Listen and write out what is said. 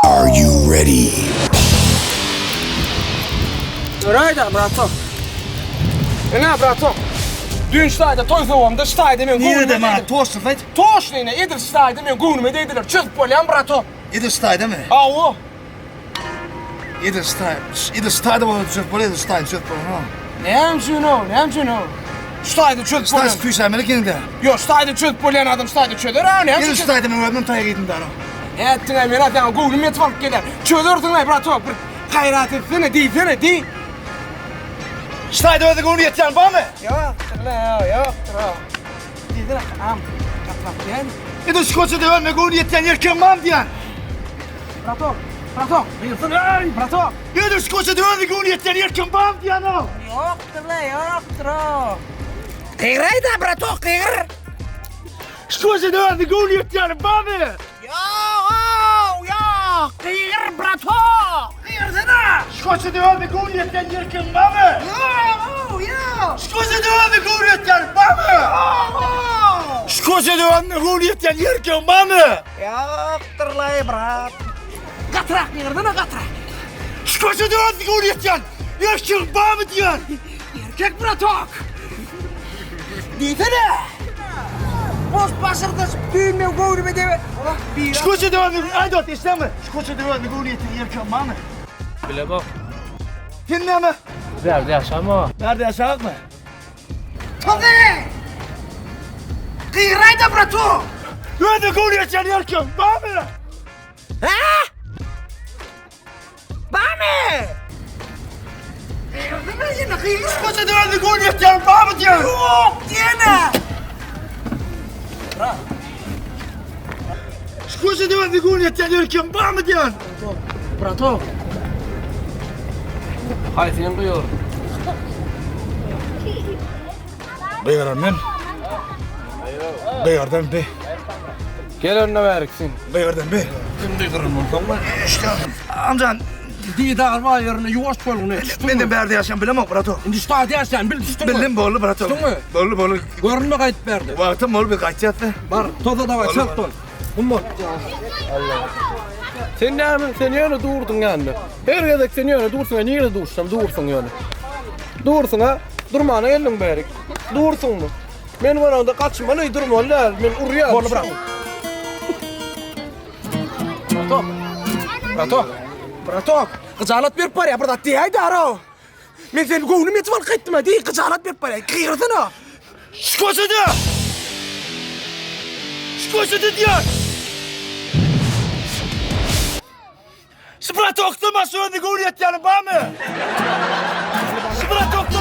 Are you ready? Rajda, brato. Ne, brato? Dün stayda toyzovamda stayda men Niye gönlüme de ma dedim. tost vet? Toş neyine, edir stayda men gönlüme dediler. Çözüp bolyan, brato. Ieder stad mi? Awo. Ieder stad var çöp böyle stad çöp böyle. Nem juno. Stayda çözüp Stad bolyan. füs Amerika'nda. Yo, stayda çözüp bolyan adam stayda çözer ha, ne? Ieder stad mi var ben taygidin daha. Ettin ay men adam gönlüme etvalk gelir. Çözürdün ay, brato. Bir gayrat etsene, di. Stad var da gonu yeten var mı? Yoktur la, yoktur o. Dediler, am. Katlak yani. Ieder skotse de var mı gonu yeten yerken mam diyen. Brato. Buyursun ay, brato. Ieder skotse de var mı gonu yeten yerken mam diyen o. Yoktur la, yoktur o. Kıyrayda brato, kıyr. Skotse de var mı gonu yeten var mı? Ya, kıyr brato. Kıyrsana. Skotse de var mı gonu yeten yerken var mı? Ya. Skotse de var mı gonu yeten var mı? Skotse de var mı gonu yeten yerken var mı? Yoktur la, brat. Katrak kıyrdana katrak. Skotse de var mı gonu yeten yerken var mı diyen? Erkek bratok. Diysene. Boş başırdı, düğünme gönlüme de. Allah bir. Skotse de var mı? Ay dört işte mi? Skotse de var mı gonu yeten yerken var mı? Bile bak. Dinle mi? Nerede yaşama? Nerede yaşayak mı? Tabii. Kıyrayda brato. Nerede gonu yeten yerken var mı? Ha? Bami. Kıyırdana yine kıyır. Skotse de var mı gonu yeten var mı diyen? Yok diyene. Skotse de var mı gonu yeten yerken var mı diyen? Brato. Hay sen duyuyor. Beyarım ben. Beyardan be. Gel önüne veriksin. Beyardan be. Kim duydurum onu? İşte amcan Didar var yerine yuvaş bolunu. ben de berde yaşam bilemem brato. Şimdi stad yersen bil düştün mü? Bildim bolu brato. Düştün mü? Bolu. Görünme kayıt verdi. Vaktim bol bir kaçacaktı. Var, toza da var, çöp bol. Umut. Sen ne yapın? Sen yöne durdun yani. Her yedek sen yöne dursun ya. Niye dursun yani. Dursun ha. Durmana elin berik. Dursun mu? Ben var onda kaçma ne durma lan. Ben urya. Bolu bırak. Brato. Kıcalat bir para burada diyeydi ara. Men sen gönlüm etval kayıttıma değil, kıcalat bir para. Kıyırdana. Skotse de! Skotse de diyen! Spratok da masörde gonu yeten var mı? Spratok da